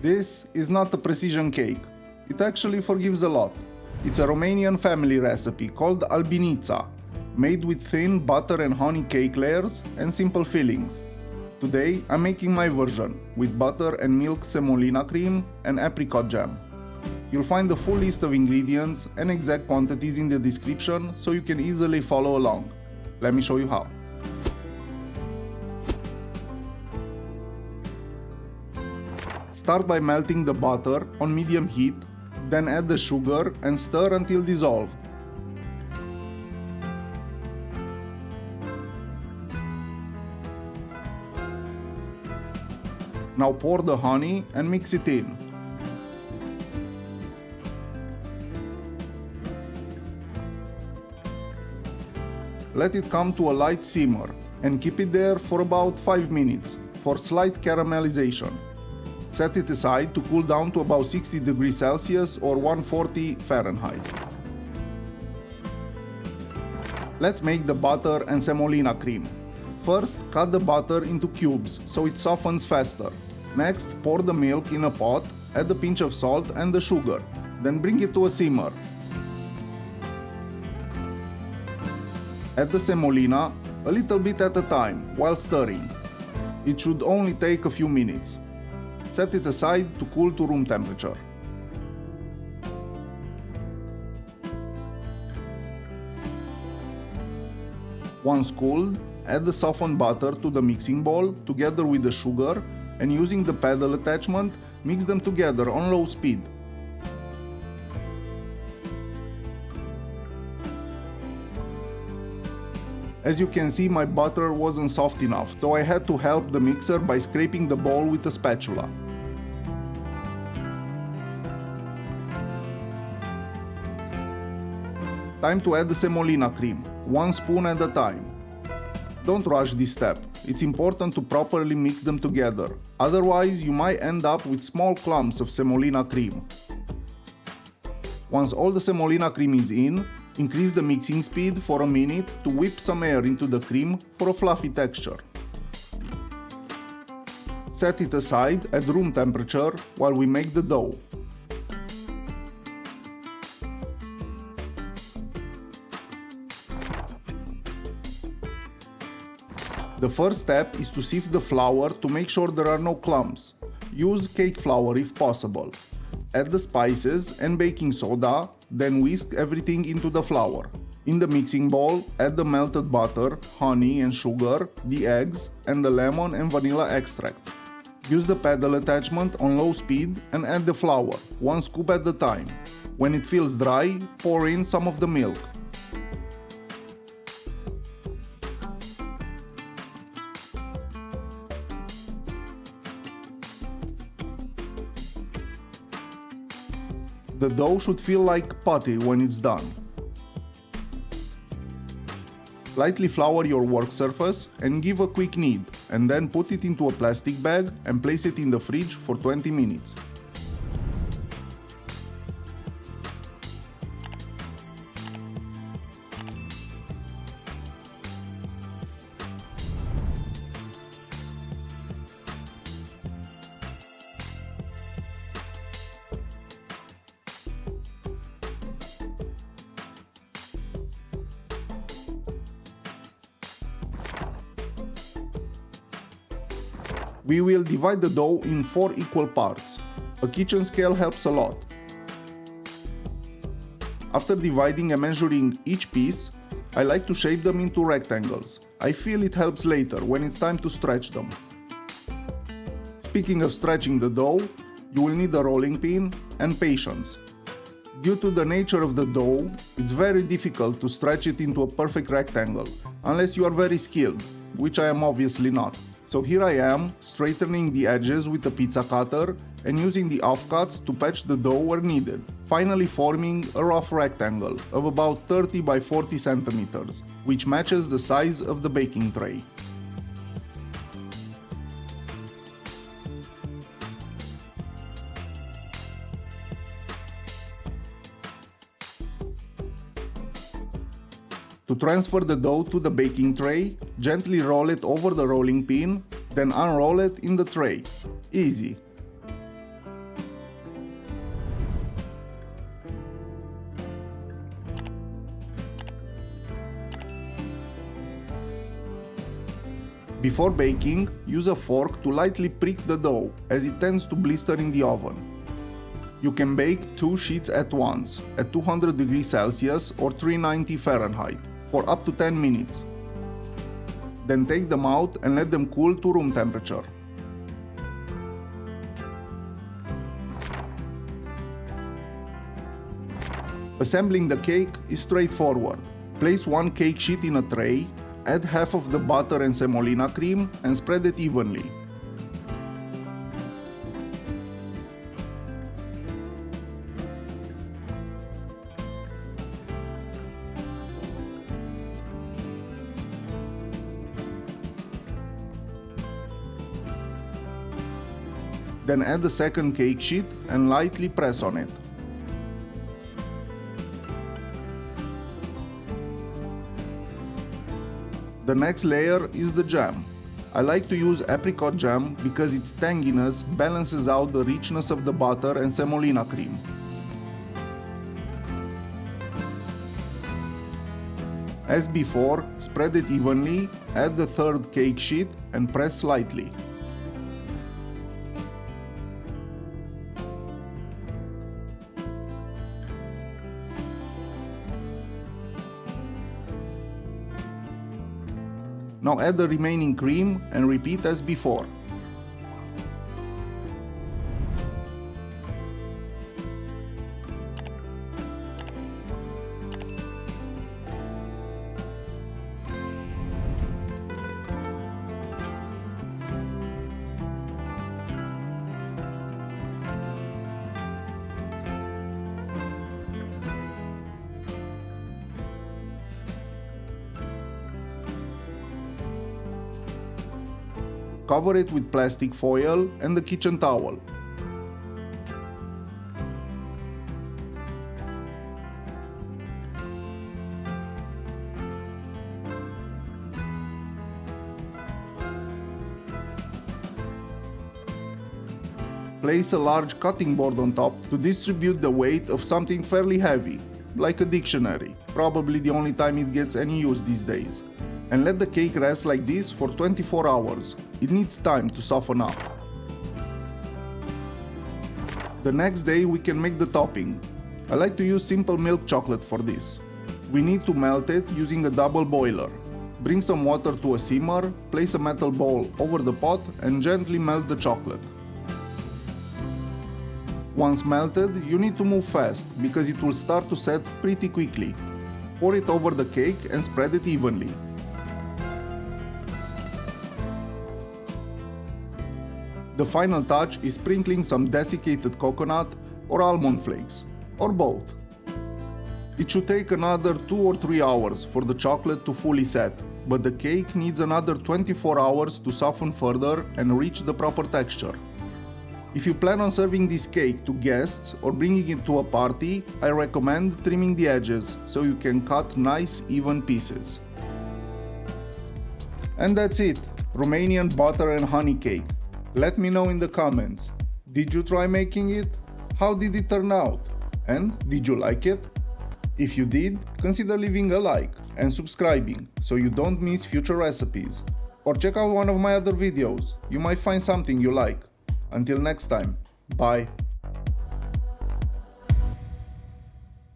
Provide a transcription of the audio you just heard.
This is not a precision cake. It actually forgives a lot. It's a Romanian family recipe called Albinița, made with thin butter and honey cake layers and simple fillings. Today I'm making my version with butter and milk semolina cream and apricot jam. You'll find the full list of ingredients and exact quantities in the description so you can easily follow along. Let me show you how. Start by melting the butter on medium heat, then add the sugar and stir until dissolved. Now pour the honey and mix it in. Let it come to a light simmer and keep it there for about 5 minutes for slight caramelization. Set it aside to cool down to about 60 degrees Celsius or 140 Fahrenheit. Let's make the butter and semolina cream. First, cut the butter into cubes so it softens faster. Next, pour the milk in a pot, add a pinch of salt and the sugar, then bring it to a simmer. Add the semolina a little bit at a time while stirring. It should only take a few minutes. Set it aside to cool to room temperature. Once cooled, add the softened butter to the mixing bowl together with the sugar and using the paddle attachment, mix them together on low speed. As you can see, my butter wasn't soft enough, so I had to help the mixer by scraping the bowl with a spatula. Time to add the semolina cream, 1 spoon at a time. Don't rush this step, it's important to properly mix them together, otherwise you might end up with small clumps of semolina cream. Once all the semolina cream is in, increase the mixing speed for a minute to whip some air into the cream for a fluffy texture. Set it aside at room temperature while we make the dough. The first step is to sift the flour to make sure there are no clumps. Use cake flour if possible. Add the spices and baking soda, then whisk everything into the flour. In the mixing bowl, add the melted butter, honey and sugar, the eggs, and the lemon and vanilla extract. Use the paddle attachment on low speed and add the flour, 1 scoop at a time. When it feels dry, pour in some of the milk. The dough should feel like putty when it's done. Lightly flour your work surface and give a quick knead, and then put it into a plastic bag and place it in the fridge for 20 minutes. We will divide the dough in 4 equal parts. A kitchen scale helps a lot. After dividing and measuring each piece, I like to shape them into rectangles. I feel it helps later when it's time to stretch them. Speaking of stretching the dough, you will need a rolling pin and patience. Due to the nature of the dough, it's very difficult to stretch it into a perfect rectangle, unless you are very skilled, which I am obviously not. So here I am, straightening the edges with a pizza cutter and using the offcuts to patch the dough where needed, finally forming a rough rectangle of about 30 by 40 centimeters, which matches the size of the baking tray. To transfer the dough to the baking tray, gently roll it over the rolling pin, then unroll it in the tray. Easy. Before baking, use a fork to lightly prick the dough, as it tends to blister in the oven. You can bake 2 sheets at once, at 200 degrees Celsius or 390 Fahrenheit, for up to 10 minutes. Then take them out and let them cool to room temperature. Assembling the cake is straightforward. Place 1 cake sheet in a tray, add half of the butter and semolina cream and spread it evenly. Then add the second cake sheet and lightly press on it. The next layer is the jam. I like to use apricot jam because its tanginess balances out the richness of the butter and semolina cream. As before, spread it evenly, add the third cake sheet and press lightly. Now add the remaining cream and repeat as before. Cover it with plastic foil and the kitchen towel. Place a large cutting board on top to distribute the weight of something fairly heavy, like a dictionary, probably the only time it gets any use these days. And let the cake rest like this for 24 hours. It needs time to soften up. The next day we can make the topping. I like to use simple milk chocolate for this. We need to melt it using a double boiler. Bring some water to a simmer, place a metal bowl over the pot and gently melt the chocolate. Once melted, you need to move fast because it will start to set pretty quickly. Pour it over the cake and spread it evenly. The final touch is sprinkling some desiccated coconut or almond flakes, or both. It should take another 2 or 3 hours for the chocolate to fully set, but the cake needs another 24 hours to soften further and reach the proper texture. If you plan on serving this cake to guests or bringing it to a party, I recommend trimming the edges so you can cut nice even pieces. And that's it, Romanian butter and honey cake. Let me know in the comments. Did you try making it? How did it turn out? And did you like it? If you did, consider leaving a like and subscribing so you don't miss future recipes. Or check out one of my other videos, you might find something you like. Until next time, bye!